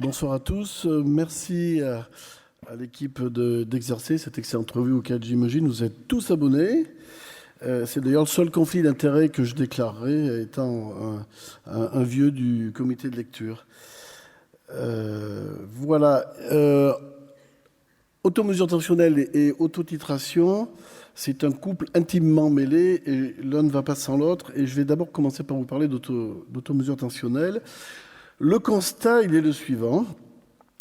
Bonsoir à tous. Merci à l'équipe d'Exercer cette excellente revue auquel j'imagine vous êtes tous abonnés. C'est d'ailleurs le seul conflit d'intérêts que je déclarerai étant un vieux du comité de lecture. Voilà. Automesure tensionnelle et autotitration, c'est un couple intimement mêlé et l'un ne va pas sans l'autre. Et je vais d'abord commencer par vous parler d'automesure tensionnelle. Le constat, il est le suivant.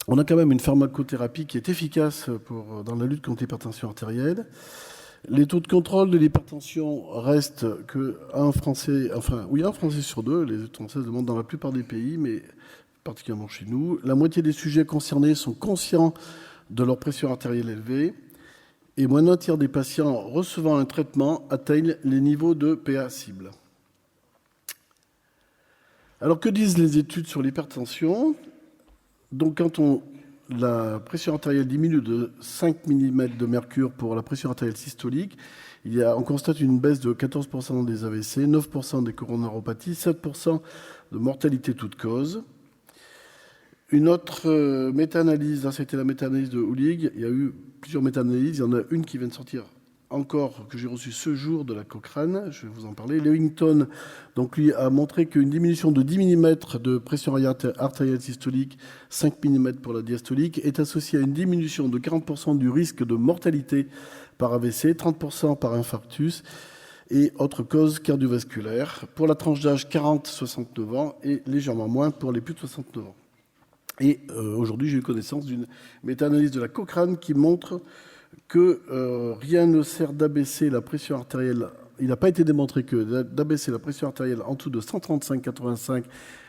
On a quand même une pharmacothérapie qui est efficace dans la lutte contre l'hypertension artérielle. Les taux de contrôle de l'hypertension restent qu'un Français sur deux, les études françaises demandent dans la plupart des pays, mais particulièrement chez nous. La moitié des sujets concernés sont conscients de leur pression artérielle élevée et moins d'un tiers des patients recevant un traitement atteignent les niveaux de PA cible. Alors, que disent les études sur l'hypertension ? Donc, quand la pression artérielle diminue de 5 mm de mercure pour la pression artérielle systolique, on constate une baisse de 14% des AVC, 9% des coronaropathies, 7% de mortalité toute cause. Une autre méta-analyse, c'était la méta-analyse de Hulig. Il y a eu plusieurs méta-analyses. Il y en a une qui vient de sortir encore, que j'ai reçue ce jour de la Cochrane. Je vais vous en parler. Lewington, donc lui, a montré qu'une diminution de 10 mm de pression artérielle systolique, 5 mm pour la diastolique, est associée à une diminution de 40% du risque de mortalité par AVC, 30% par infarctus et autres causes cardiovasculaires pour la tranche d'âge 40-69 ans et légèrement moins pour les plus de 69 ans. Et aujourd'hui, j'ai eu connaissance d'une méta-analyse de la Cochrane qui montre que rien ne sert d'abaisser la pression artérielle. Il n'a pas été démontré que d'abaisser la pression artérielle en dessous de 135-85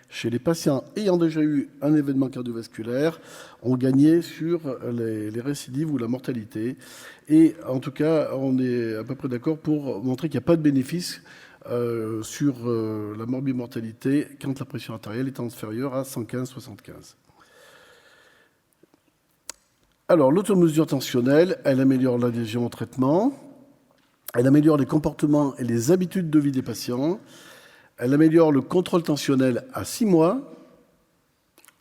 chez les patients ayant déjà eu un événement cardiovasculaire ont gagné sur les récidives ou la mortalité. Et en tout cas, on est à peu près d'accord pour montrer qu'il n'y a pas de bénéfice sur la morbimortalité quand la pression artérielle est inférieure à 115-75. Alors, l'automesure tensionnelle, elle améliore l'adhésion au traitement, elle améliore les comportements et les habitudes de vie des patients, elle améliore le contrôle tensionnel à 6 mois,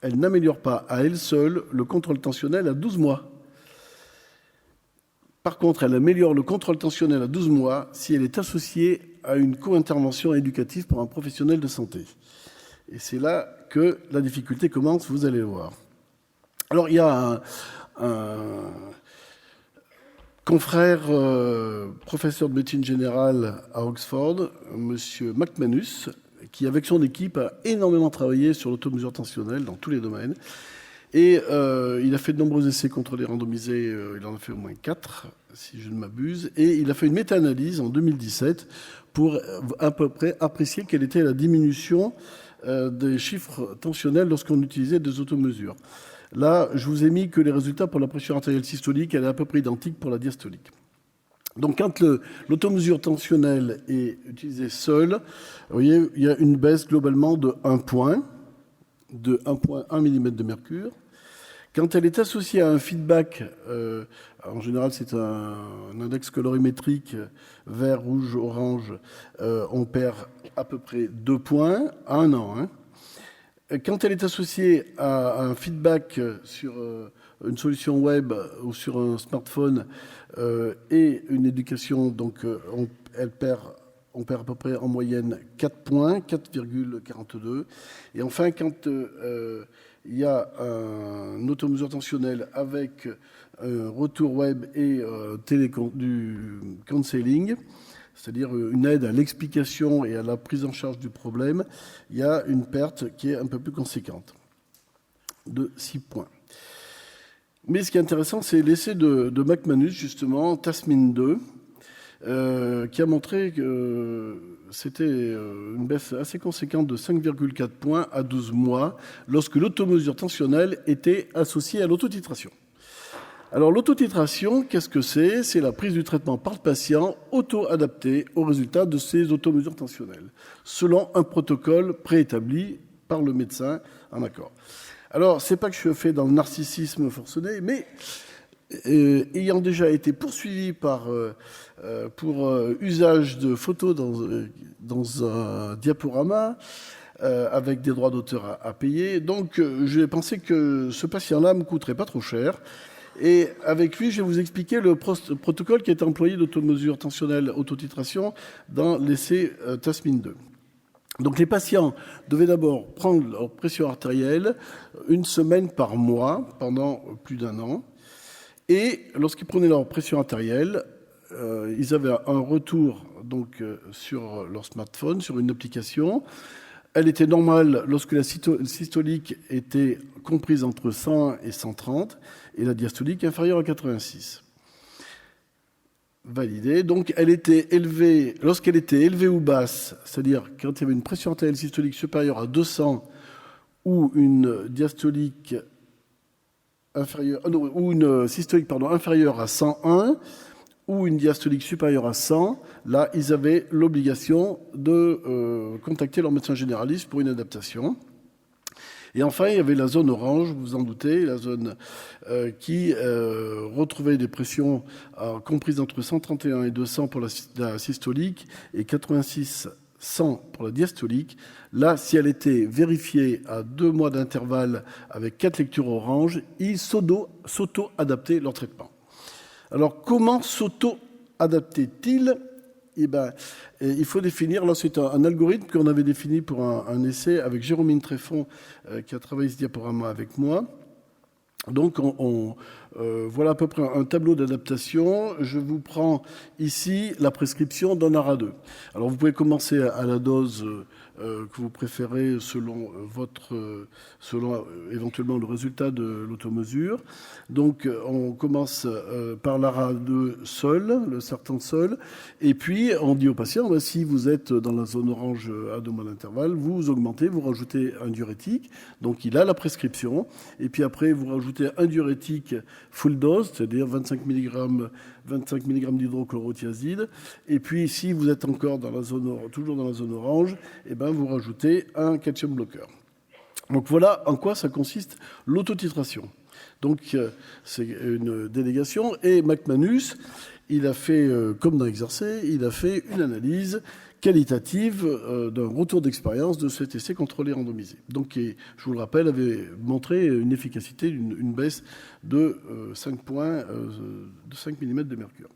elle n'améliore pas à elle seule le contrôle tensionnel à 12 mois. Par contre, elle améliore le contrôle tensionnel à 12 mois si elle est associée à une co-intervention éducative par un professionnel de santé. Et c'est là que la difficulté commence, vous allez le voir. Alors, il y a un confrère professeur de médecine générale à Oxford, M. McManus, qui, avec son équipe, a énormément travaillé sur l'automesure tensionnelle dans tous les domaines. Et il a fait de nombreux essais contrôlés randomisés, il en a fait au moins 4, si je ne m'abuse. Et il a fait une méta-analyse en 2017 pour à peu près apprécier quelle était la diminution des chiffres tensionnels lorsqu'on utilisait des automesures. Là, je vous ai mis que les résultats pour la pression artérielle systolique, elle est à peu près identique pour la diastolique. Donc, quand l'automesure tensionnelle est utilisée seule, vous voyez, il y a une baisse globalement de 1 point, de 1,1 mm de mercure. Quand elle est associée à un feedback, en général c'est un index colorimétrique vert, rouge, orange, on perd à peu près 2 points à 1 an. Quand elle est associée à un feedback sur une solution web ou sur un smartphone et une éducation, donc on perd à peu près en moyenne 4 points, 4,42. Et enfin, quand il y a un automesure tensionnelle avec retour web et du counseling, c'est-à-dire une aide à l'explication et à la prise en charge du problème, il y a une perte qui est un peu plus conséquente, de 6 points. Mais ce qui est intéressant, c'est l'essai de McManus, justement, TASMIN 2, qui a montré que c'était une baisse assez conséquente de 5,4 points à 12 mois lorsque l'automesure tensionnelle était associée à l'autotitration. Alors, l'autotitration, qu'est-ce que c'est ? C'est la prise du traitement par le patient auto-adapté aux résultats de ces automesures tensionnelles, selon un protocole préétabli par le médecin en accord. Alors, c'est pas que je fais dans le narcissisme forcené, mais ayant déjà été poursuivi pour usage de photos dans un diaporama, avec des droits d'auteur à payer. Donc, j'ai pensé que ce patient-là me coûterait pas trop cher. Et avec lui, je vais vous expliquer le protocole qui a été employé d'automesure tensionnelle autotitration dans l'essai TASMIN 2. Donc les patients devaient d'abord prendre leur pression artérielle 1 semaine par mois pendant plus d'1 an. Et lorsqu'ils prenaient leur pression artérielle, ils avaient un retour donc, sur leur smartphone, sur une application. Elle était normale lorsque la systolique était comprise entre 100 et 130 et la diastolique inférieure à 86. Validée. Donc, elle était élevée, lorsqu'elle était élevée ou basse, c'est-à-dire quand il y avait une pression artérielle systolique supérieure à 200 ou une diastolique inférieure, ou une systolique inférieure à 101 ou une diastolique supérieure à 100, là, ils avaient l'obligation de contacter leur médecin généraliste pour une adaptation. Et enfin, il y avait la zone orange, vous vous en doutez, la zone qui retrouvait des pressions comprises entre 131 et 200 pour la systolique et 86-100 pour la diastolique. Là, si elle était vérifiée à 2 mois d'intervalle avec 4 lectures orange, ils s'auto-adaptaient leur traitement. Alors, comment s'auto-adapter-t-il ? Eh ben, il faut définir, là c'est un algorithme qu'on avait défini pour un essai avec Jérôme Tréfond qui a travaillé ce diaporama avec moi. Donc voilà à peu près un tableau d'adaptation. Je vous prends ici la prescription d'un ARA2. Alors vous pouvez commencer à la dose que vous préférez selon éventuellement le résultat de l'automesure. Donc on commence par l'ARA2 seul, le sartan seul, et puis on dit au patient, si vous êtes dans la zone orange à 2 mois d'intervalle, vous augmentez, vous rajoutez un diurétique, donc il a la prescription, et puis après vous rajoutez un diurétique full dose, c'est-à-dire 25 mg d'hydrochlorothiazide, et puis si vous êtes encore toujours dans la zone orange, eh ben, vous rajoutez un calcium bloqueur. Donc voilà en quoi ça consiste l'autotitration. Donc c'est une délégation, et McManus, il a fait, comme dans Exercer, il a fait une analyse qualitative d'un retour d'expérience de cet essai contrôlé randomisé. Donc, je vous le rappelle, avait montré une efficacité, une baisse de 5 points, de 5 mm de mercure.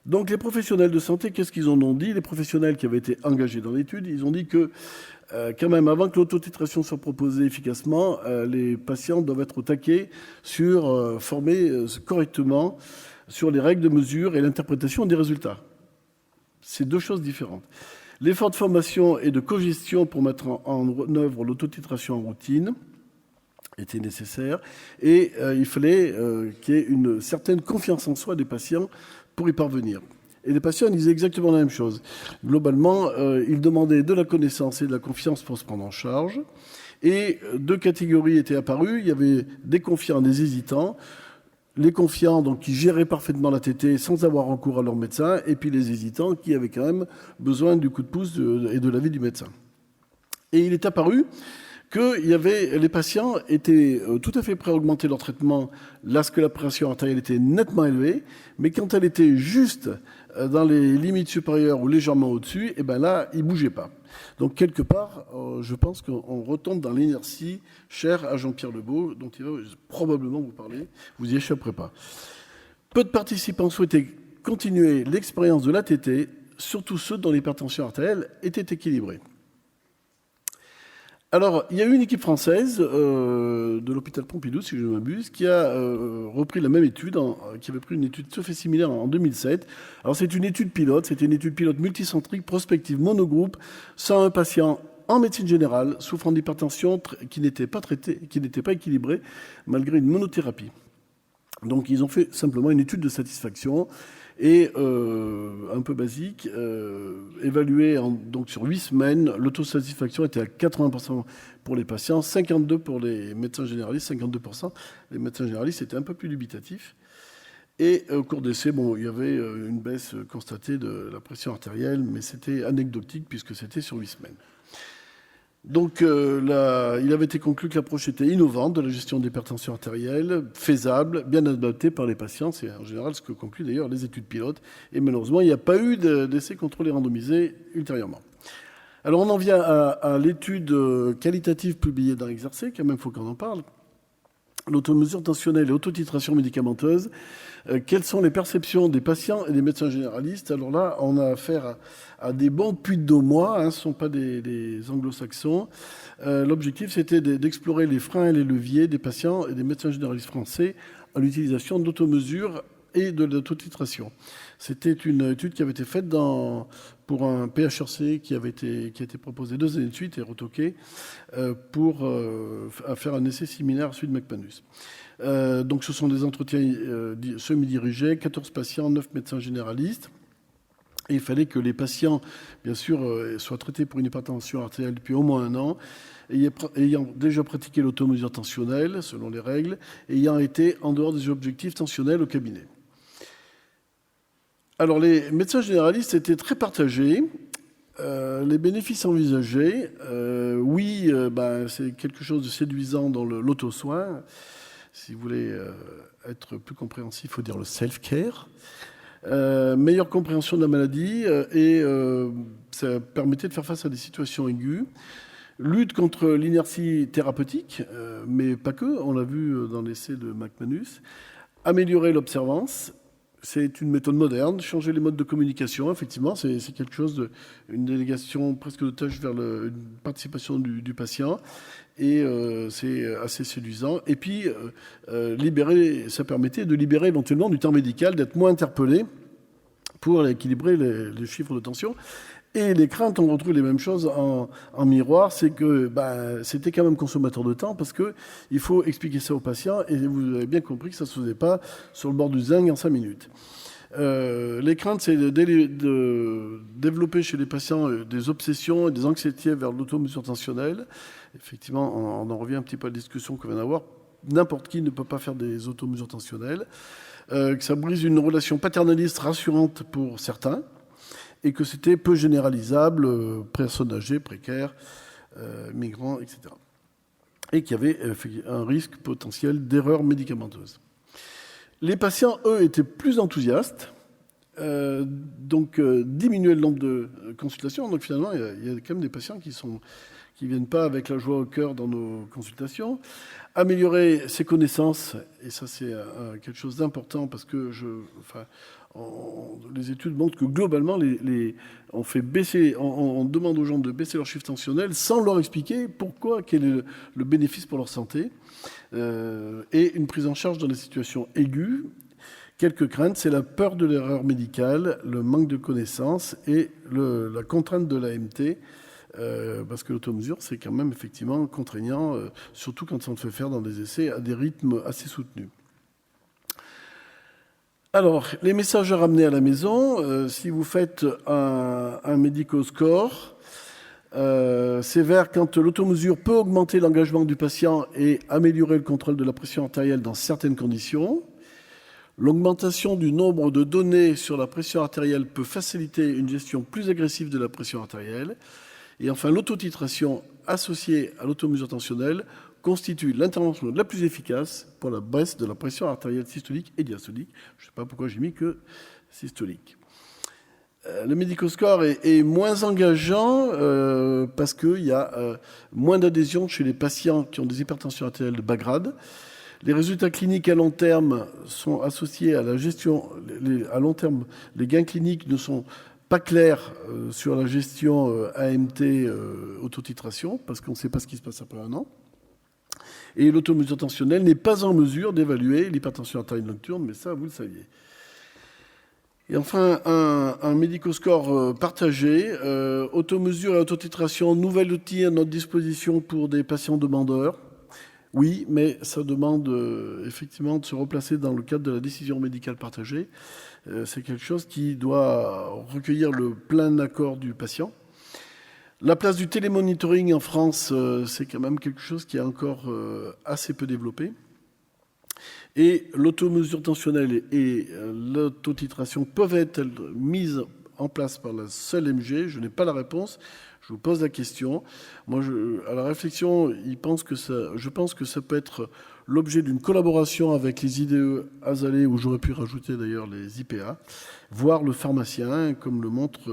Donc, les professionnels de santé, qu'est-ce qu'ils en ont dit ? Les professionnels qui avaient été engagés dans l'étude, ils ont dit que, quand même, avant que l'autotitration soit proposée efficacement, les patients doivent être au taquet formés correctement sur les règles de mesure et l'interprétation des résultats. C'est 2 choses différentes. L'effort de formation et de cogestion pour mettre en œuvre l'autotitration en routine était nécessaire, et il fallait qu'il y ait une certaine confiance en soi des patients pour y parvenir. Et les patients disaient exactement la même chose. Globalement, ils demandaient de la connaissance et de la confiance pour se prendre en charge, et 2 catégories étaient apparues. Il y avait des confiants, des hésitants. Les confiants, donc, qui géraient parfaitement la TT sans avoir recours à leur médecin, et puis les hésitants qui avaient quand même besoin du coup de pouce et de l'avis du médecin. Et il est apparu que les patients étaient tout à fait prêts à augmenter leur traitement lorsque la pression artérielle était nettement élevée, mais quand elle était juste dans les limites supérieures ou légèrement au-dessus, et ben là, ils ne bougeaient pas. Donc, quelque part, je pense qu'on retombe dans l'inertie chère à Jean-Pierre Lebeau, dont il va probablement vous parler. Vous n'y échapperez pas. Peu de participants souhaitaient continuer l'expérience de l'ATT, surtout ceux dont l'hypertension artérielle était équilibrée. Alors, il y a eu une équipe française de l'hôpital Pompidou, si je ne m'abuse, qui a repris la même étude, qui avait pris une étude tout à fait similaire en 2007. Alors, c'est une étude pilote, c'était une étude pilote multicentrique, prospective, monogroupe, 101 patients en médecine générale souffrant d'hypertension qui n'étaient pas traités, qui n'étaient pas équilibrés, malgré une monothérapie. Donc, ils ont fait simplement une étude de satisfaction et un peu basique, évalué donc sur 8 semaines, l'autosatisfaction était à 80% pour les patients, 52% pour les médecins généralistes, 52%. Les médecins généralistes étaient un peu plus dubitatifs. Et au cours d'essai, il y avait une baisse constatée de la pression artérielle, mais c'était anecdotique puisque c'était sur 8 semaines. Donc, il avait été conclu que l'approche était innovante de la gestion d'hypertension artérielle, faisable, bien adaptée par les patients. C'est en général ce que concluent d'ailleurs les études pilotes. Et malheureusement, il n'y a pas eu d'essai contrôlé randomisé ultérieurement. Alors on en vient à l'étude qualitative publiée dans Exercer, quand même, il faut qu'on en parle. L'automesure tentionnelle et autotitration médicamenteuse. Quelles sont les perceptions des patients et des médecins généralistes? Alors là, on a affaire à des bons puits d'eau moi, ce ne sont pas des anglo-saxons. L'objectif, c'était d'explorer les freins et les leviers des patients et des médecins généralistes français à l'utilisation d'automesure et de l'autotitration. C'était une étude qui avait été faite pour un PHRC qui a été proposé 2 années de suite et retoqué pour faire un essai similaire à celui de McManus. Donc ce sont des entretiens semi-dirigés, 14 patients, 9 médecins généralistes. Et il fallait que les patients, bien sûr, soient traités pour une hypertension artérielle depuis au moins 1 an, ayant déjà pratiqué l'automesure tensionnelle, selon les règles, ayant été en dehors des objectifs tensionnels au cabinet. Alors, les médecins généralistes étaient très partagés. Les bénéfices envisagés, oui, c'est quelque chose de séduisant dans l'auto-soin. Si vous voulez être plus compréhensif, il faut dire le self-care. Meilleure compréhension de la maladie et ça permettait de faire face à des situations aiguës. Lutte contre l'inertie thérapeutique, mais pas que, on l'a vu dans l'essai de McManus. Améliorer l'observance. C'est une méthode moderne, changer les modes de communication, effectivement, c'est quelque chose une délégation presque de tâches vers une participation du patient, et c'est assez séduisant. Et puis, ça permettait de libérer éventuellement du temps médical, d'être moins interpellé pour équilibrer les chiffres de tension. Et les craintes, on retrouve les mêmes choses en miroir, c'est que c'était quand même consommateur de temps parce qu'il faut expliquer ça aux patients et vous avez bien compris que ça ne se faisait pas sur le bord du zinc en 5 minutes. Les craintes, c'est de développer chez les patients des obsessions et des anxiétés vers l'automesure tensionnelle. Effectivement, on en revient un petit peu à la discussion qu'on vient d'avoir. N'importe qui ne peut pas faire des automesures tensionnelles. Que ça brise une relation paternaliste rassurante pour certains. Et que c'était peu généralisable, personnes âgées, précaires, migrants, etc. Et qu'il y avait un risque potentiel d'erreur médicamenteuse. Les patients, eux, étaient plus enthousiastes, donc diminuer le nombre de consultations. Donc finalement, il y a quand même des patients qui viennent pas avec la joie au cœur dans nos consultations. Améliorer ses connaissances, et ça c'est quelque chose d'important parce que les études montrent que globalement, on demande aux gens de baisser leur chiffre tensionnel sans leur expliquer pourquoi, quel est le bénéfice pour leur santé. Et une prise en charge dans des situations aiguës. Quelques craintes, c'est la peur de l'erreur médicale, le manque de connaissances et la contrainte de l'AMT, parce que l'automesure, c'est quand même effectivement contraignant, surtout quand on le fait faire dans des essais à des rythmes assez soutenus. Alors, les messages à ramener à la maison, si vous faites un médico-score, c'est vert quand l'automesure peut augmenter l'engagement du patient et améliorer le contrôle de la pression artérielle dans certaines conditions. L'augmentation du nombre de données sur la pression artérielle peut faciliter une gestion plus agressive de la pression artérielle. Et enfin, l'autotitration associée à l'automesure tensionnelle constitue l'intervention la plus efficace pour la baisse de la pression artérielle systolique et diastolique. Je ne sais pas pourquoi j'ai mis que systolique. Le médico-score est moins engageant parce qu'il y a moins d'adhésion chez les patients qui ont des hypertensions artérielles de bas grade. Les résultats cliniques à long terme sont associés à la gestion. À long terme, les gains cliniques ne sont pas clairs sur la gestion AMT autotitration parce qu'on ne sait pas ce qui se passe après 1 an. Et l'automesure tensionnelle n'est pas en mesure d'évaluer l'hypertension artérielle nocturne, mais ça, vous le saviez. Et enfin, un médico-score partagé, automesure et autotitration, nouvel outil à notre disposition pour des patients demandeurs. Oui, mais ça demande effectivement de se replacer dans le cadre de la décision médicale partagée. C'est quelque chose qui doit recueillir le plein accord du patient. La place du télémonitoring en France, c'est quand même quelque chose qui est encore assez peu développé. Et l'automesure tensionnelle et l'autotitration peuvent être mises en place par la seule MG. Je n'ai pas la réponse. Je vous pose la question. Moi, à la réflexion, je pense que ça peut être l'objet d'une collaboration avec les IDE azalées, où j'aurais pu rajouter d'ailleurs les IPA, voire le pharmacien, comme le montre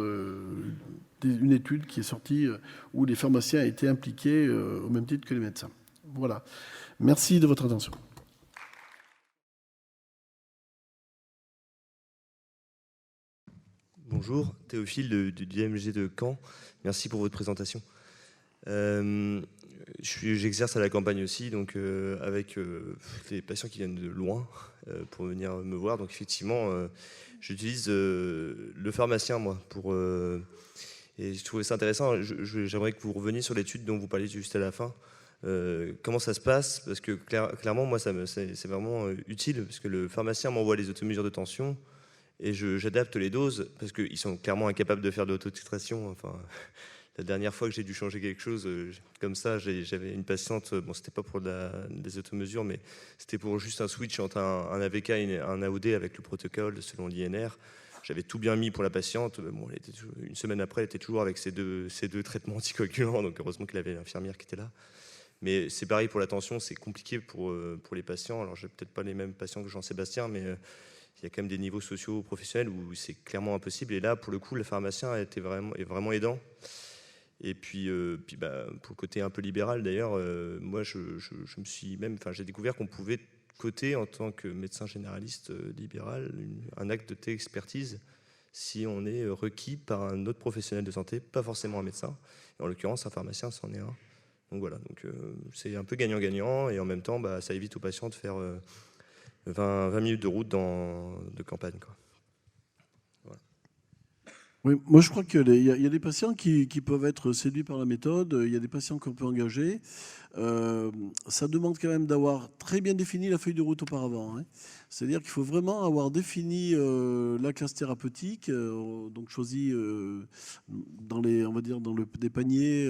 une étude qui est sortie où les pharmaciens étaient impliqués au même titre que les médecins. Voilà. Merci de votre attention. Bonjour, Théophile du DMG de Caen. Merci pour votre présentation. J'exerce à la campagne aussi, donc avec des patients qui viennent de loin pour venir me voir. Donc effectivement, j'utilise le pharmacien, moi, et je trouvais ça intéressant. J'aimerais que vous reveniez sur l'étude dont vous parliez juste à la fin. Comment ça se passe? Parce que clairement, moi, c'est vraiment utile, parce que le pharmacien m'envoie les automesures de tension, et j'adapte les doses, parce qu'ils sont clairement incapables de faire de l'autotitration. Enfin, la dernière fois que j'ai dû changer quelque chose comme ça, j'avais une patiente, bon, c'était pas pour des automesures, mais c'était pour juste un switch entre un AVK et un AOD avec le protocole selon l'INR. J'avais tout bien mis pour la patiente. Bon, une semaine après, elle était toujours avec ces deux traitements anticoagulants, donc heureusement qu'il avait l'infirmière qui était là. Mais c'est pareil pour la tension, c'est compliqué pour les patients. Alors, j'ai peut-être pas les mêmes patients que Jean-Sébastien, mais il y a quand même des niveaux sociaux professionnels où c'est clairement impossible. Et là, pour le coup, le pharmacien est vraiment aidant. Et puis pour le côté un peu libéral, d'ailleurs, moi, je me suis même, j'ai découvert qu'on pouvait coter en tant que médecin généraliste libéral un acte de téléexpertise si on est requis par un autre professionnel de santé, pas forcément un médecin. Et en l'occurrence, un pharmacien, c'en est un. Donc voilà, c'est un peu gagnant-gagnant, et en même temps, ça évite aux patients de faire 20 minutes de route de campagne, quoi. Voilà. Oui, moi je crois qu'il y a des patients qui peuvent être séduits par la méthode, il y a des patients qu'on peut engager. Ça demande quand même d'avoir très bien défini la feuille de route auparavant, hein. C'est-à-dire qu'il faut vraiment avoir défini la classe thérapeutique, donc choisi on va dire des paniers,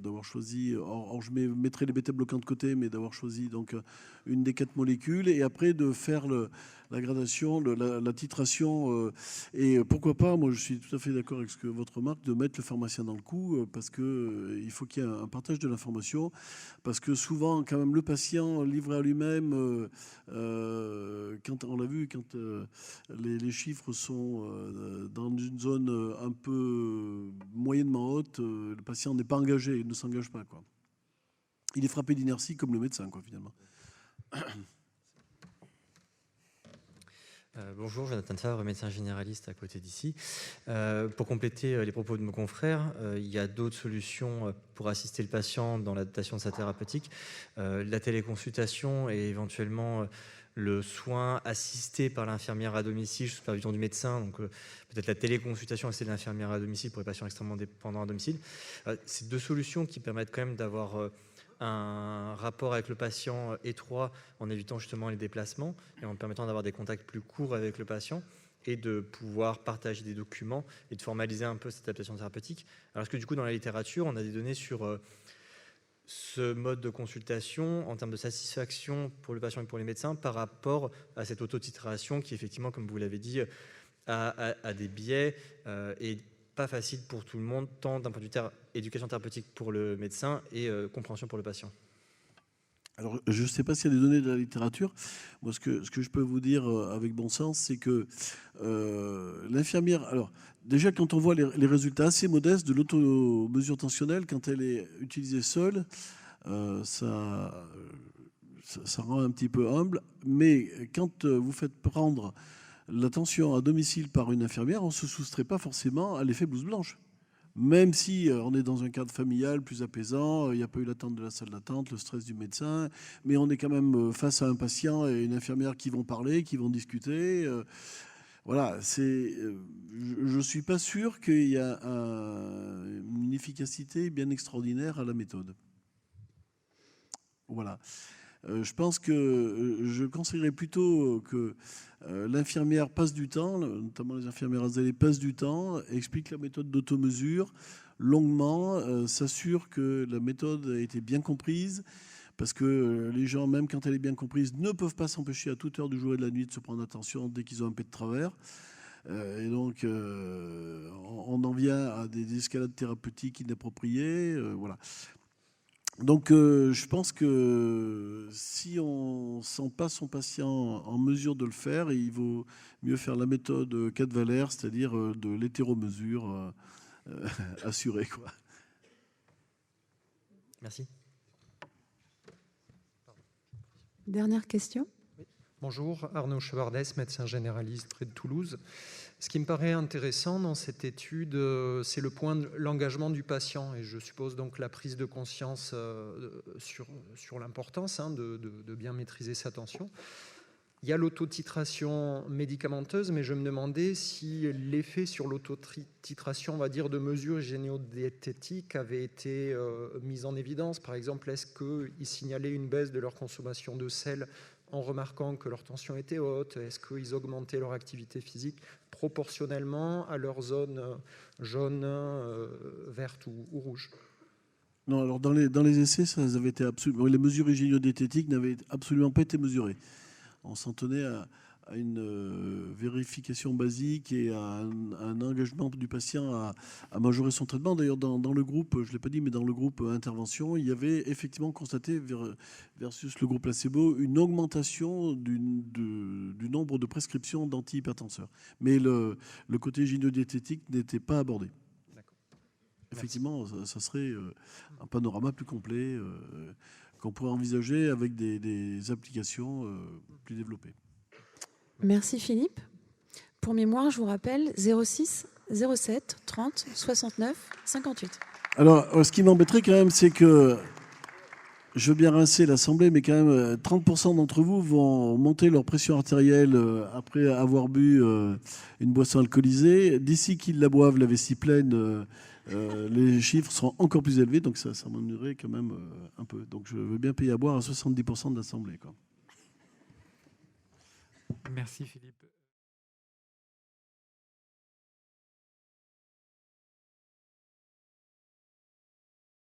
d'avoir choisi, or je mettrai les bêta-bloquants de côté, mais d'avoir choisi donc une des 4 molécules, et après de faire la gradation, la titration, et pourquoi pas, moi je suis tout à fait d'accord avec votre remarque, de mettre le pharmacien dans le coup, parce que il faut qu'il y ait un partage de l'information, parce que souvent, quand même, le patient livré à lui-même, quand on l'a vu, quand les chiffres sont dans une zone un peu moyennement haute, le patient n'est pas engagé, il ne s'engage pas, quoi. Il est frappé d'inertie comme le médecin, quoi, finalement. Bonjour, Jonathan Favre, médecin généraliste à côté d'ici. Pour compléter les propos de mon confrère, il y a d'autres solutions pour assister le patient dans l'adaptation de sa thérapeutique. La téléconsultation et éventuellement le soin assisté par l'infirmière à domicile sous supervision du médecin. Donc peut-être la téléconsultation assistée de l'infirmière à domicile pour les patients extrêmement dépendants à domicile. C'est deux solutions qui permettent quand même d'avoir un rapport avec le patient étroit en évitant justement les déplacements et en permettant d'avoir des contacts plus courts avec le patient et de pouvoir partager des documents et de formaliser un peu cette adaptation thérapeutique. Alors que du coup, dans la littérature, on a des données sur ce mode de consultation en termes de satisfaction pour le patient et pour les médecins par rapport à cette autotitration qui, effectivement, comme vous l'avez dit, a des biais et pas facile pour tout le monde, tant d'un point de vue éducation thérapeutique pour le médecin et compréhension pour le patient. Alors, je ne sais pas s'il y a des données de la littérature. Moi, ce que je peux vous dire avec bon sens, c'est que l'infirmière... Alors, déjà, quand on voit les résultats assez modestes de l'automesure tensionnelle, quand elle est utilisée seule, ça rend un petit peu humble. Mais quand vous faites prendre la tension à domicile par une infirmière, on ne se soustrait pas forcément à l'effet blouse blanche. Même si on est dans un cadre familial plus apaisant, il n'y a pas eu l'attente de la salle d'attente, le stress du médecin, mais on est quand même face à un patient et une infirmière qui vont parler, qui vont discuter. Voilà, je ne suis pas sûr qu'il y a une efficacité bien extraordinaire à la méthode. Voilà. Je pense que je conseillerais plutôt que l'infirmière passe du temps, notamment les infirmières azalées passent du temps, expliquent la méthode d'automesure longuement, s'assurent que la méthode a été bien comprise, parce que les gens, même quand elle est bien comprise, ne peuvent pas s'empêcher à toute heure du jour et de la nuit de se prendre attention dès qu'ils ont un peu de travers. Et donc, on en vient à des escalades thérapeutiques inappropriées. Voilà. Donc, je pense que si on ne sent pas son patient en mesure de le faire, il vaut mieux faire la méthode 4 Valère, c'est-à-dire de l'hétéromesure, assuré, quoi. Merci. Dernière question. Bonjour, Arnaud Chevardès, médecin généraliste près de Toulouse. Ce qui me paraît intéressant dans cette étude, c'est le point de l'engagement du patient, et je suppose donc la prise de conscience sur l'importance de bien maîtriser sa tension. Il y a l'autotitration médicamenteuse, mais je me demandais si l'effet sur l'autotitration, on va dire, de mesures hygiéno-diététiques avait été mis en évidence. Par exemple, est-ce qu'ils signalaient une baisse de leur consommation de sel en remarquant que leur tension était haute? Est-ce qu'ils augmentaient leur activité physique proportionnellement à leur zone jaune, verte ou rouge? Non, alors dans les essais, ça avait été les mesures hygiéno-diététiques n'avaient absolument pas été mesurées. On s'en tenait à une vérification basique et à un engagement du patient à majorer son traitement. D'ailleurs, dans le groupe, je ne l'ai pas dit, mais dans le groupe intervention, il y avait effectivement constaté, versus le groupe placebo, une augmentation du nombre de prescriptions d'antihypertenseurs. Mais le côté hygiéno-diététique n'était pas abordé. Effectivement, ça serait un panorama plus complet qu'on pourrait envisager avec des applications plus développées. Merci Philippe. Pour mémoire, je vous rappelle 06 07 30 69 58. Alors, ce qui m'embêterait quand même, c'est que je veux bien rincer l'Assemblée, mais quand même 30% d'entre vous vont monter leur pression artérielle après avoir bu une boisson alcoolisée. D'ici qu'ils la boivent, la vessie pleine, les chiffres seront encore plus élevés, donc ça m'ennuierait quand même un peu. Donc je veux bien payer à boire à 70% de l'Assemblée, quoi. Merci Philippe.